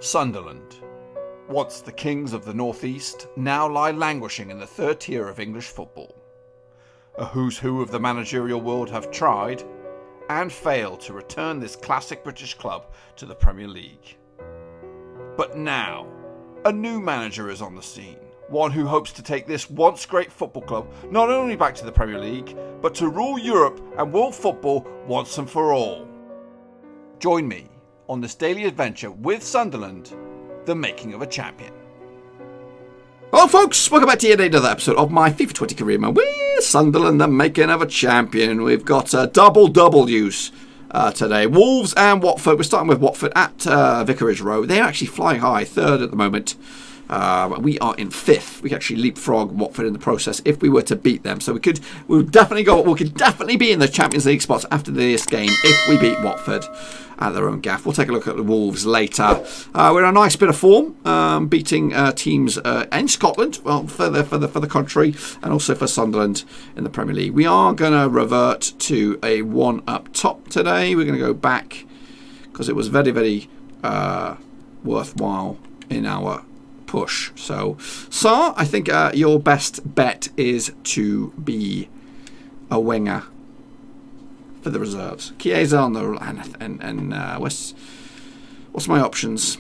Sunderland, once the kings of the northeast, now lie languishing in the third tier of English football. A who's who of the managerial world have tried and failed to return this classic British club to the Premier League. But now, a new manager is on the scene, one who hopes to take this once great football club not only back to the Premier League, but to rule Europe and world football once and for all. Join me on this daily adventure with Sunderland, the making of a champion. Hello folks, welcome back to yet another episode of my FIFA 20 career mode with Sunderland, the making of a champion. We've got double W's today. Wolves and Watford. We're starting with Watford at Vicarage Road. They're actually flying high, third at the moment. We are in fifth. We can actually leapfrog Watford in the process if we were to beat them. So we could definitely be in the Champions League spots after this game if we beat Watford at their own gaff. We'll take a look at the Wolves later. We're in a nice bit of form, beating teams in Scotland, well, for the country, and also for Sunderland in the Premier League. We are going to revert to a one up top today. We're going to go back because it was very, very worthwhile in our push. So I think your best bet is to be a winger for the reserves. Chiesa on the and what's my options?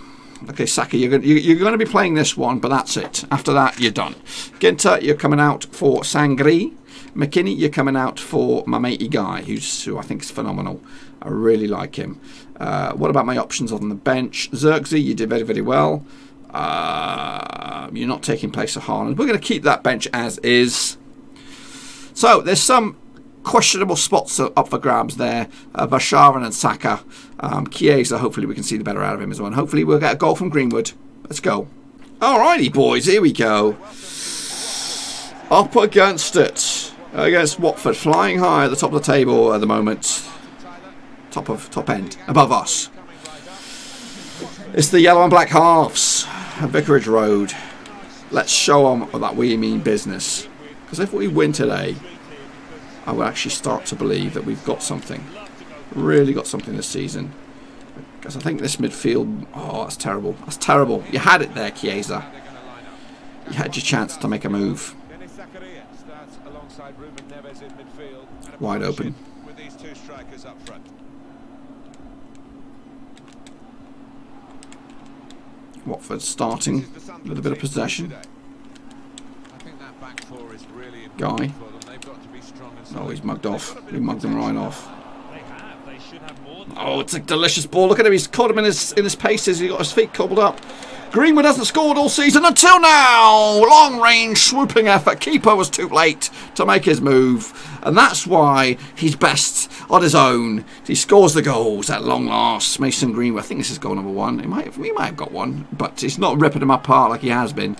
Okay, Saka, you're going to be playing this one, but that's it. After that, you're done. Ginter, you're coming out for Sangri. McKinney, you're coming out for my matey Guy, who I think is phenomenal. I really like him. What about my options on the bench? Zirkzee, you did very, very well. You're not taking place of Haaland. We're going to keep that bench as is. So there's some questionable spots up for grabs there. Basharan and Saka. Chiesa, hopefully we can see the better out of him as well. And hopefully we'll get a goal from Greenwood. Let's go. Alrighty, boys. Here we go. Up against it. Against Watford. Flying high at the top of the table at the moment. Top end. Above us. It's the yellow and black halves at Vicarage Road. Let's show them that we mean business. Because if we win today, I will actually start to believe that we've got something. Really got something this season. Because I think this midfield... Oh, that's terrible. That's terrible. You had it there, Chiesa. You had your chance to make a move. Wide open. Watford starting with a bit of possession. Guy. Oh, he's mugged off. We mugged him right off. Oh, it's a delicious ball. Look at him. He's caught him in his paces. He got his feet cobbled up. Greenwood hasn't scored all season until now. Long range swooping effort. Keeper was too late to make his move. And that's why he's best on his own. He scores the goals at long last. Mason Greenwood. I think this is goal number one. We might have got one. But he's not ripping him apart like he has been.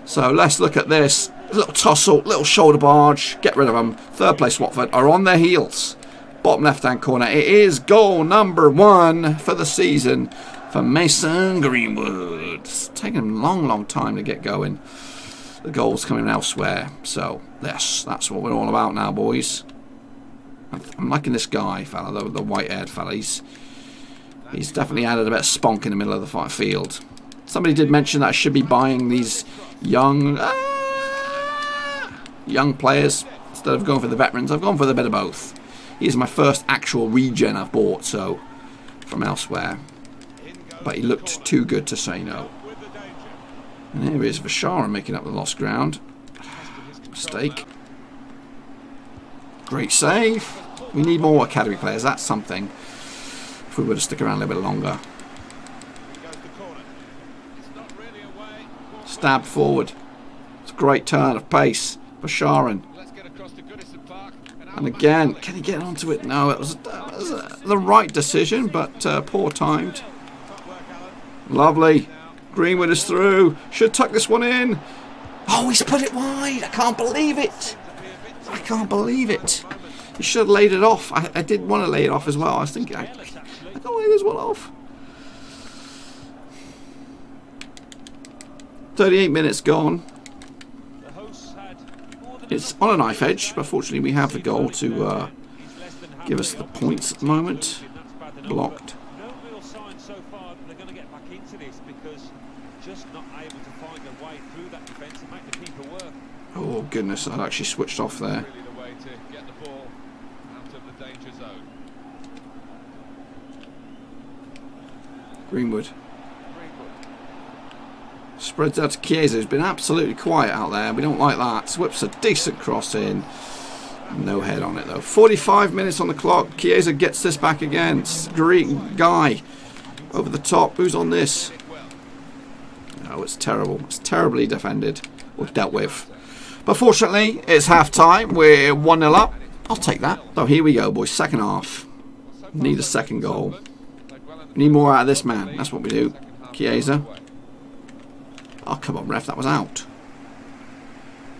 So let's look at this. A little tussle, little shoulder barge. Get rid of them. Third place Watford are on their heels. Bottom left-hand corner. It is goal number one for the season for Mason Greenwood. It's taken him a long time to get going. The goal's coming elsewhere. So, yes, that's what we're all about now, boys. I'm liking this guy, fella, the white-haired fella. He's definitely added a bit of spunk in the middle of the field. Somebody did mention that I should be buying these young players instead of going for the veterans. I've gone for the bit of both. He's my first actual regen I've bought, so from elsewhere. But he looked too good to say no. And here is Vashara making up the lost ground. Mistake. Great save. We need more academy players. That's something. If we were to stick around a little bit longer. Stab forward. It's a great turn of pace for Sharon. And again, can he get onto it? No, it was the right decision, but poor timed. Lovely. Greenwood is through. Should tuck this one in. Oh, he's put it wide. I can't believe it. I can't believe it. He should have laid it off. I did want to lay it off as well. I was thinking, I can't lay this one off. 38 minutes gone. It's on a knife edge, but fortunately we have the goal to give us the points at the moment. Blocked. because just not able to find a way through that defence and make the keeper work. Oh goodness, I'd actually switched off there. Really the way to get the ball out of the danger zone. Greenwood. Spreads out to Chiesa, who's been absolutely quiet out there. We don't like that. Whips a decent cross in. No head on it though. 45 minutes on the clock. Chiesa gets this back again. Greek guy over the top. Who's on this? Oh, it's terrible. It's terribly defended or dealt with. But fortunately, it's half time. We're 1-0 up. I'll take that. So here we go, boys. Second half. Need a second goal. Need more out of this man. That's what we do. Chiesa. Oh, come on, ref. That was out.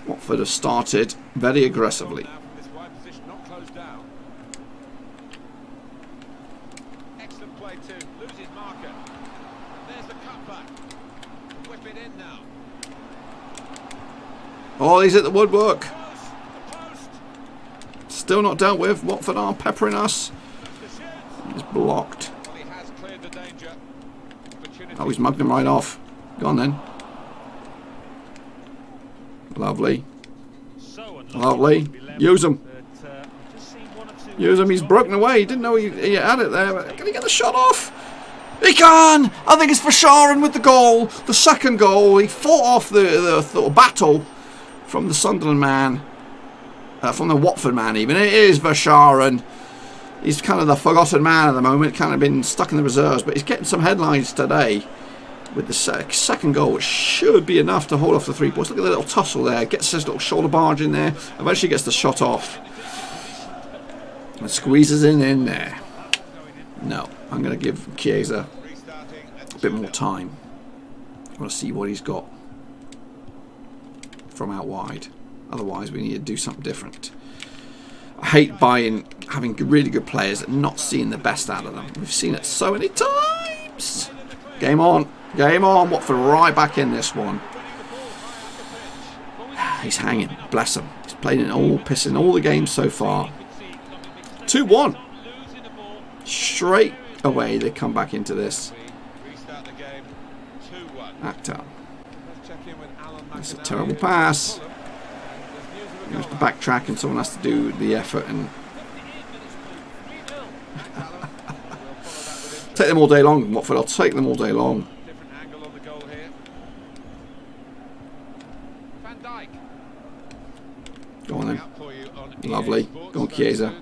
Watford have started very aggressively. Excellent play too. Loses marker. There's the cutback. Whip it in now. Oh, he's at the woodwork. Still not dealt with. Watford are peppering us. He's blocked. Well, he has cleared the danger. Oh, he's mugged him right off. Go on then. Lovely. Lovely. Use him. Use him. He's broken away. He didn't know he had it there. But can he get the shot off? He can! I think it's for Sharon with the goal. The second goal. He fought off the battle from the Sunderland man. From the Watford man even. It is Vasharan. He's kind of the forgotten man at the moment. Kind of been stuck in the reserves. But he's getting some headlines today. With the second goal, which should be enough to hold off the 3 points. Look at the little tussle there. Gets his little shoulder barge in there. Eventually gets the shot off. And squeezes in there. No, I'm going to give Chiesa a bit more time. I want to see what he's got from out wide. Otherwise, we need to do something different. I hate having really good players and not seeing the best out of them. We've seen it so many times. Game on. Game on. Watford right back in this one. He's hanging. Bless him. He's played in pissing all the games so far. 2-1. Straight away they come back into this. Act up. That's a terrible pass. You have to backtrack and someone has to do the effort and take them all day long. Watford, I'll take them all day long. Go on then. Lovely. Go on, Chiesa.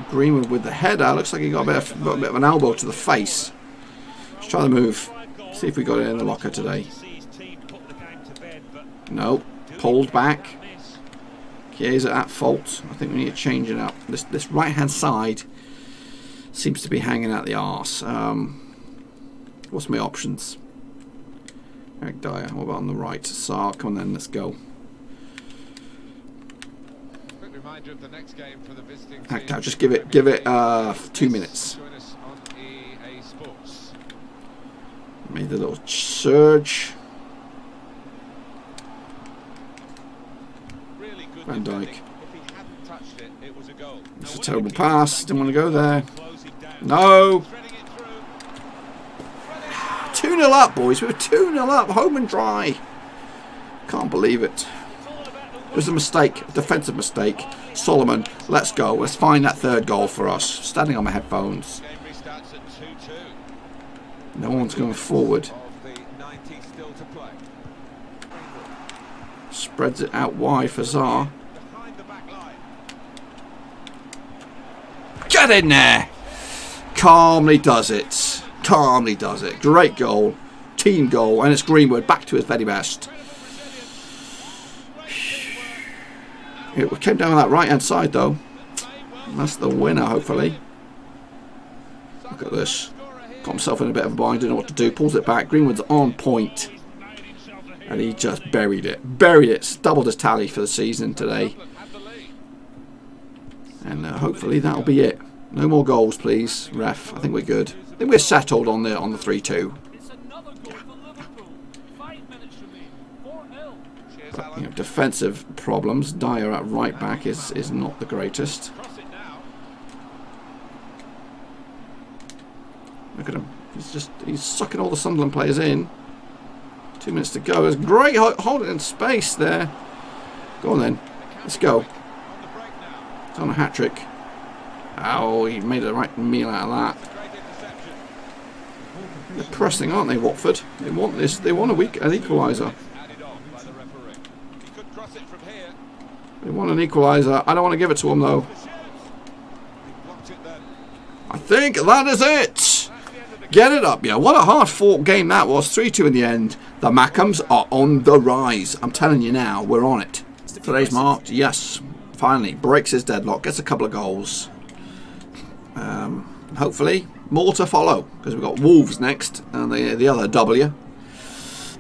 Greenwood with the header. Looks like he got a bit of an elbow to the face. Let's try the move. See if we got it in the locker today. No. Pulled back. Chiesa at fault. I think we need to change it up. This right hand side seems to be hanging out the arse. What's my options? Eric Dyer. What about on the right? Sarr. Come on then, let's go. Quick reminder of the next game for the visiting team. Act out. Just give it 2 minutes. Join us on EA Sports. Made the little surge. Really good Van Dijk. defending. If he hadn't touched it, it was a goal. It's a terrible pass. Didn't want to go there. No. 2-0 up, boys. We were 2-0 up. Home and dry. Can't believe it. It was a mistake. A defensive mistake. Solomon, let's go. Let's find that third goal for us. Standing on my headphones. No one's going forward. Spreads it out wide for Zaha. Get in there! Calmly does it. Calmly does it. Great goal. Team goal. And it's Greenwood back to his very best. It came down on that right hand side though. That's the winner hopefully. Look at this. Got himself in a bit of a bind. Didn't know what to do. Pulls it back. Greenwood's on point. And he just buried it. Buried it. Doubled his tally for the season today. And hopefully that'll be it. No more goals please, ref. I think we're good. I think we're settled on the 3-2. But, defensive problems. Dyer at right back is not the greatest. Look at him. He's sucking all the Sunderland players in. 2 minutes to go. There's great holding in space there. Go on then. Let's go. It's on a hat-trick. Oh, he made a right meal out of that. They're pressing, aren't they, Watford? They want this. They want an equaliser. They want an equaliser. I don't want to give it to them, though. I think that is it. Get it up, yeah. What a hard-fought game that was. 3-2 in the end. The Mackems are on the rise. I'm telling you now, we're on it. Today's marked. Yes. Finally. Breaks his deadlock. Gets a couple of goals. Hopefully, more to follow. Because we've got Wolves next. And the other W.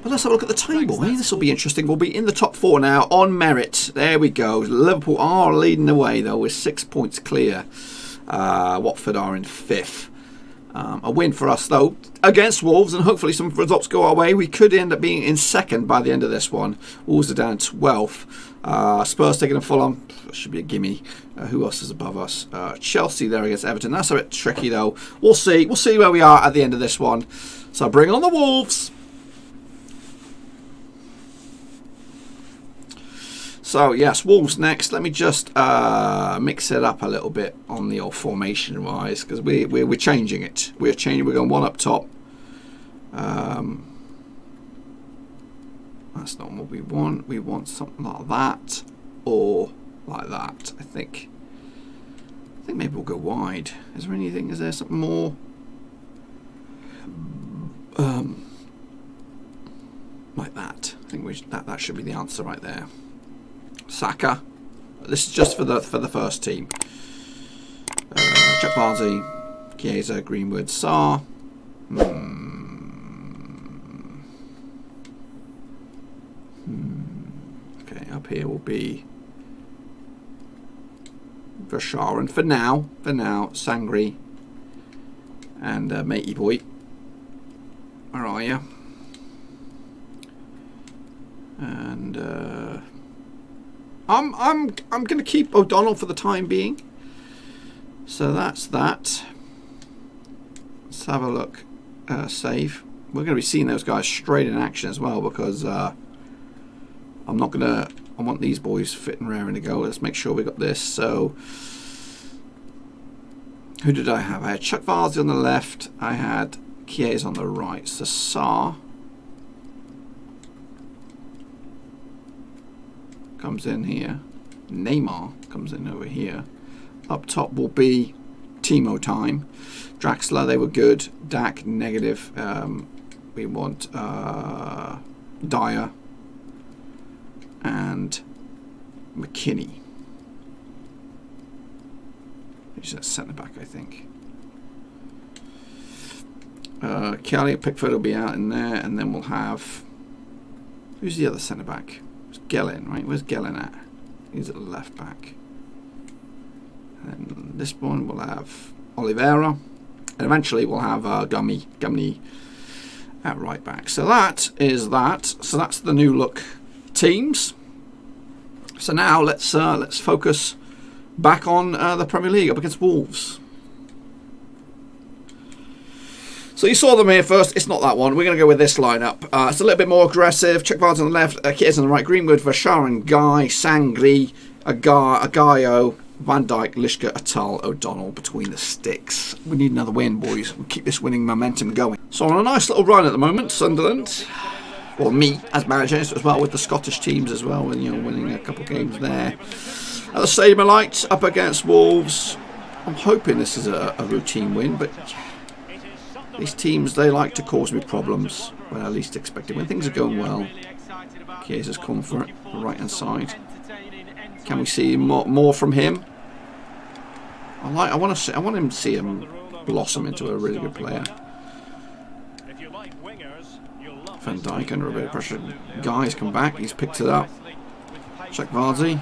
But let's have a look at the table. Hey, this will be interesting. We'll be in the top 4 now on merit. There we go. Liverpool are leading the way, though, with 6 points clear. Watford are in 5th. A win for us, though, against Wolves, and hopefully some results go our way. We could end up being in 2nd by the end of this one. Wolves are down 12th. Spurs taking a Fulham. That should be a gimme. Who else is above us? Chelsea there against Everton. That's a bit tricky, though. We'll see. We'll see where we are at the end of this one. So bring on the Wolves. So, yes, Wolves next. Let me just mix it up a little bit on the old formation-wise, because we're changing it. We're going one up top. That's not what we want. We want something like that, or like that, I think. I think maybe we'll go wide. Is there anything? Is there something more? Like that. I think that should be the answer right there. Saka. This is just for the first team. Chuck Varzi, Chiesa, Greenwood, Sarr. Okay, up here will be Verscharen. And for now, Sangri and Matey Boy. Where are you? And I'm going to keep O'Donnell for the time being. So that's that. Let's have a look. Save. We're going to be seeing those guys straight in action as well, because I want these boys fit and raring to go. Let's make sure we got this. So who did I have? I had Chuck Varzi on the left. I had Chiesa on the right. So Sarr comes in here. Neymar comes in over here. Up top will be Timo time. Draxler, they were good. Dak, negative. We want Dyer and McKinney. He's a centre back, I think. Kelly Pickford will be out in there, and then we'll have, who's the other centre back? It's Gellin, right? Where's Gellin at? He's at the left back. And this one we'll have Oliveira, and eventually we'll have Gumney at right back. So that is that. So that's the new look teams. So now let's focus back on the Premier League up against Wolves. So you saw them here first. It's not that one. We're going to go with this lineup. It's a little bit more aggressive. Chuck Barnes on the left, Kiers on the right. Greenwood, Verscharen, Guy, Sangri, Agayo, Van Dijk, Lishka, Atal, O'Donnell between the sticks. We need another win, boys. We'll keep this winning momentum going. So on a nice little run at the moment, Sunderland. Well, me as manager as well, with the Scottish teams as well, and winning a couple of games there. At the Stadium of Light up against Wolves. I'm hoping this is a routine win, but these teams, they like to cause me problems when I least expect it. When things are going well, Chiesa's come for it, the right hand side. Can we see more from him? I want him to see him blossom into a really good player. Van Dijk under a bit of pressure. Guy's come back. He's picked it up. Check Vardy.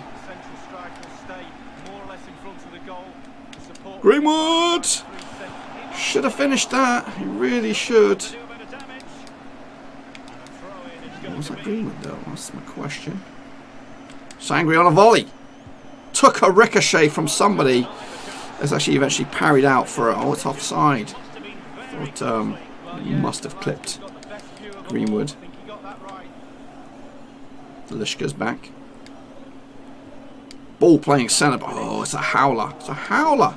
Greenwood should have finished that. He really should. Was that Greenwood though? That's my question. Sangri on a volley. Took a ricochet from somebody. It's actually eventually parried out for it. Oh, it's offside. Thought must have clipped Greenwood. Lishka's back. Ball playing centre. Oh, it's a howler. It's a howler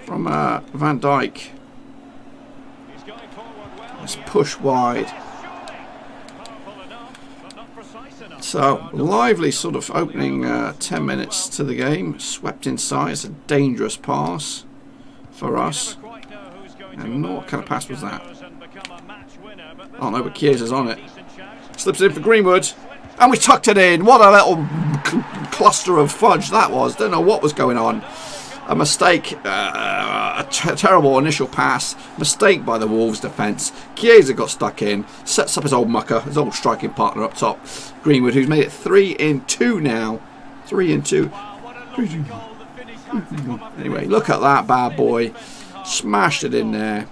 from Van Dijk. Let's push wide. So, lively sort of opening 10 minutes to the game. Swept inside. It's a dangerous pass for us. And what kind of pass was that? Oh no, but Chiesa's on it. Slips it in for Greenwood. And we tucked it in. What a little cluster of fudge that was. Don't know what was going on. A mistake. A terrible initial pass. Mistake by the Wolves defence. Chiesa got stuck in. Sets up his old mucker. His old striking partner up top. Greenwood, who's made it 3-2 now. 3-2. Anyway, look at that bad boy. Smashed it in there.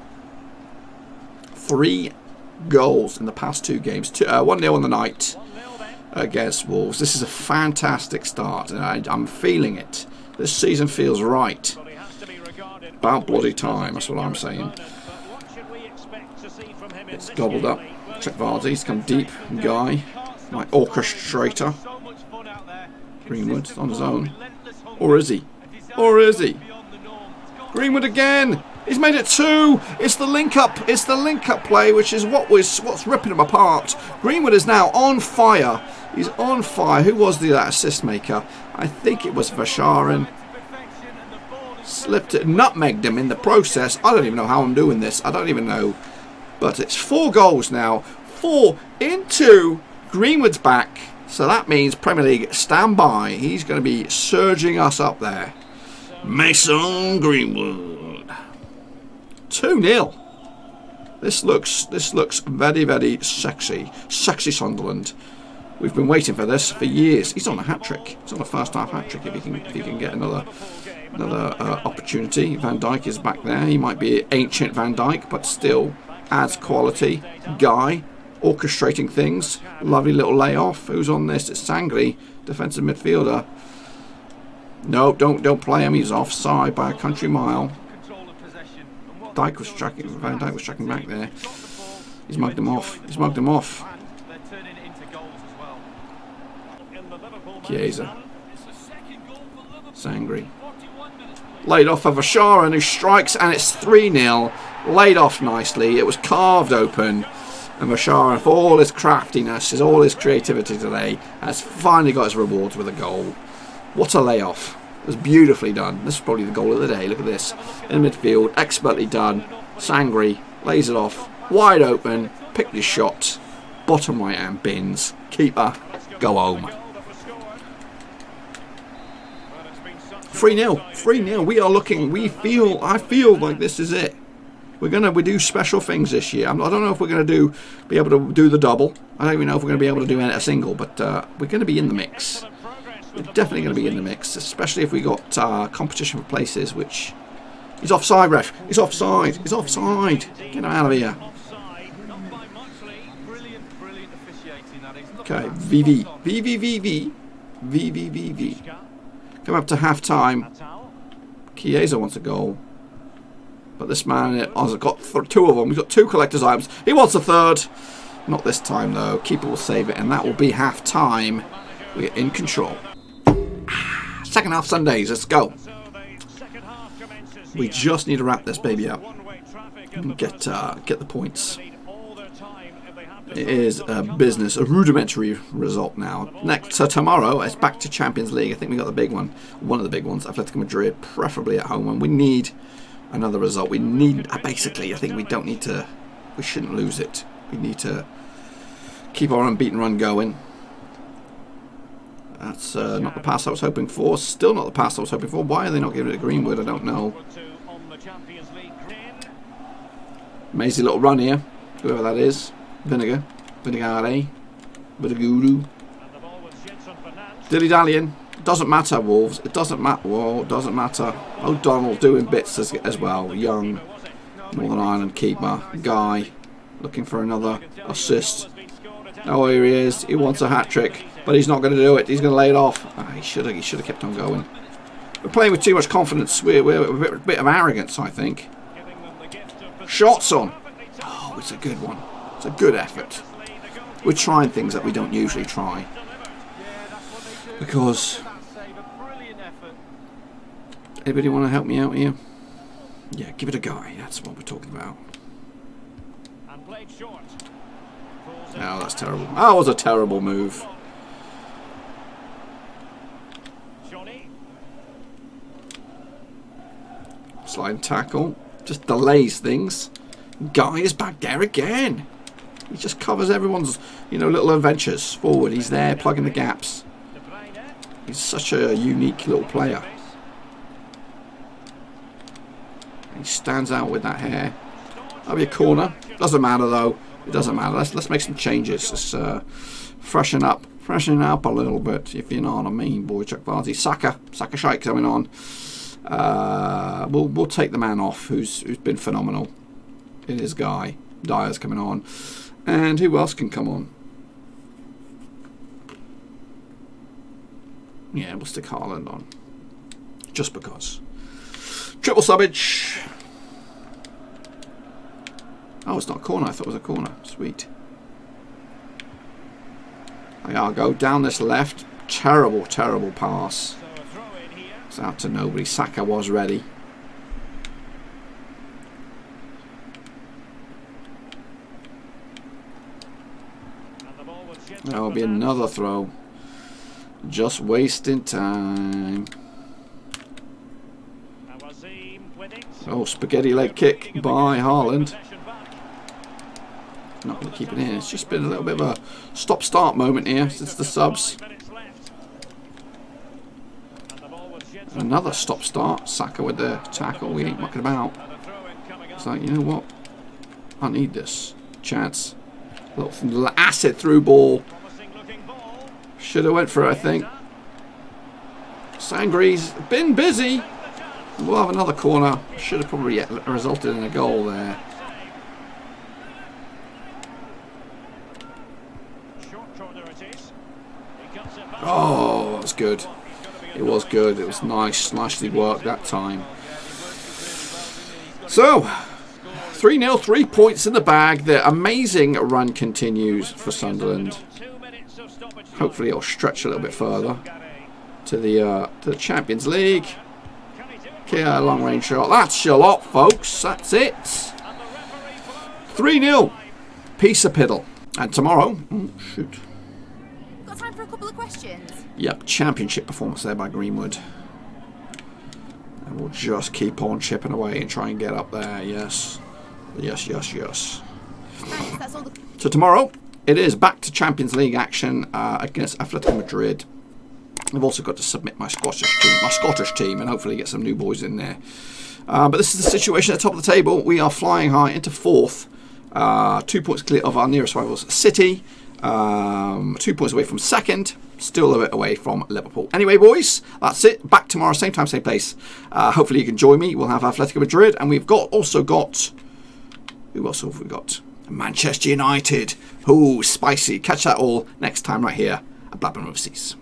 3 goals in the past 2 games. 1-0 on the night against Wolves. This is a fantastic start, and I'm feeling it. This season feels right. About bloody time, that's what I'm saying. It's gobbled up. Check Vardy's come deep. Guy, my orchestrator. Greenwood on his own. Or is he? Or is he? Greenwood again. He's made it 2. It's the link up. It's the link up play, which is what's ripping him apart. Greenwood is now on fire. He's on fire. Who was that assist maker? I think it was Vasharin. Slipped it, nutmegged him in the process. I don't even know how I'm doing this. I don't even know. But it's 4 goals now. 4-2. Greenwood's back. So that means Premier League, stand by. He's going to be surging us up there. Mason Greenwood. 2-0. This looks very, very sexy. Sexy Sunderland. We've been waiting for this for years. He's on a hat-trick. He's on a first-half hat-trick if he can get another opportunity. Van Dijk is back there. He might be ancient Van Dijk, but still adds quality. Guy orchestrating things. Lovely little layoff. Who's on this? It's Sangri, defensive midfielder. No, don't play him. He's offside by a country mile. Van Dijk was tracking back there. He's mugged him off. He's mugged him off. Chiesa. Sangri. Laid off of Vasharin, who strikes, and it's 3-0. Laid off nicely. It was carved open. And Vasharin, for all his craftiness, all his creativity today, has finally got his rewards with a goal. What a layoff. It was beautifully done. This is probably the goal of the day. Look at this. In midfield, expertly done. Sangri lays it off. Wide open. Picked his shot. Bottom right hand bins. Keeper, go home. 3-0. 3-0. We are looking. I feel like this is it. We do special things this year. I don't know if we're going to be able to do the double. I don't even know if we're going to be able to do a single, but we're going to be in the mix. We're definitely going to be in the mix, especially if we got competition for places, which... He's offside, ref. He's offside. He's offside. Get him out of here. Okay, VV. Come up to half-time. Chiesa wants a goal. But this man has got 2 of them. He's got 2 collector's items. He wants a 3rd. Not this time, though. Keeper will save it, and that will be half-time. We're in control. Second half Sundays. Let's go. We just need to wrap this baby up and get the points. It is a business, a rudimentary result now. So tomorrow, it's back to Champions League. I think we got the big one. One of the big ones. Atletico Madrid, preferably at home. And we need another result. We need, basically, I think we don't need to, we shouldn't lose it. We need to keep our unbeaten run going. That's not the pass I was hoping for. Still not the pass I was hoping for. Why are they not giving it to Greenwood? I don't know. Amazing little run here. Whoever that is. Vinagure. Vinaguru. Dilly-dallying. Doesn't matter, Wolves. It doesn't matter. Whoa, it doesn't matter. O'Donnell doing bits as well. Young Northern Ireland keeper. Guy looking for another assist. Oh, here he is. He wants a hat-trick. But he's not going to do it. He's going to lay it off. He should have kept on going. We're playing with too much confidence. We're a bit of arrogance, I think. Shots on. Oh, it's a good one. It's a good effort. We're trying things that we don't usually try. Because... Anybody want to help me out here? Yeah, give it a go. That's what we're talking about. Oh, that's terrible. That was a terrible move. Slide tackle. Just delays things. Guy is back there again. He just covers everyone's, little adventures forward. He's there plugging the gaps. He's such a unique little player. He stands out with that hair. That'll be a corner. Doesn't matter though. It doesn't matter. Let's make some changes. Let's freshen up a little bit, if you know what I mean, boy. Chuck Vardy. Saka Shite coming on. We'll take the man off who's been phenomenal. It is Guy. Dyer's coming on. And who else can come on? Yeah, we'll stick Haaland on. Just because. Triple subbage. Oh, it's not a corner. I thought it was a corner. Sweet. I'll go down this left. Terrible pass. It's out to nobody. Saka was ready. That will be another throw. Just wasting time. Oh, spaghetti leg kick by Haaland. Not going to keep it in. It's just been a little bit of a stop-start moment here since the subs. Another stop-start. Saka with the tackle. We ain't mucking about. It's like, you know what? I need this. Chance. Little acid through ball. Should have went for it, I think. Sangri's been busy. We'll have another corner. Should have probably resulted in a goal there. Oh, that was good. It was good. It was nice. Nicely worked that time. So, 3-0, 3 points in the bag. The amazing run continues for Sunderland. Hopefully it'll stretch a little bit further to the Champions League. Okay, long range shot. That's your lot, folks. That's it. 3-0. Piece of piddle. And tomorrow, shoot. Got time for a couple of questions? Yep, championship performance there by Greenwood. And we'll just keep on chipping away and try and get up there. Yes. Yes. Thanks, that's all the... So tomorrow, it is back to Champions League action against Atletico Madrid. I've also got to submit my Scottish team, and hopefully get some new boys in there. But this is the situation at the top of the table. We are flying high into fourth. 2 points clear of our nearest rivals, City. 2 points away from second. Still a bit away from Liverpool. Anyway, boys, that's it. Back tomorrow, same time, same place. Hopefully you can join me. We'll have Atletico Madrid, and we've also got... Who else have we got? Manchester United. Ooh, spicy. Catch that all next time right here at Blackburn Overseas.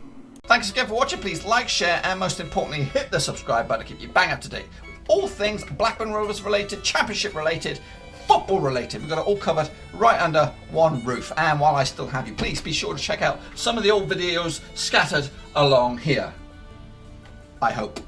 Thanks again for watching. Please like, share, and most importantly, hit the subscribe button to keep you bang up to date with all things Blackburn Rovers related, championship related, football related. We've got it all covered right under one roof. And while I still have you, please be sure to check out some of the old videos scattered along here. I hope.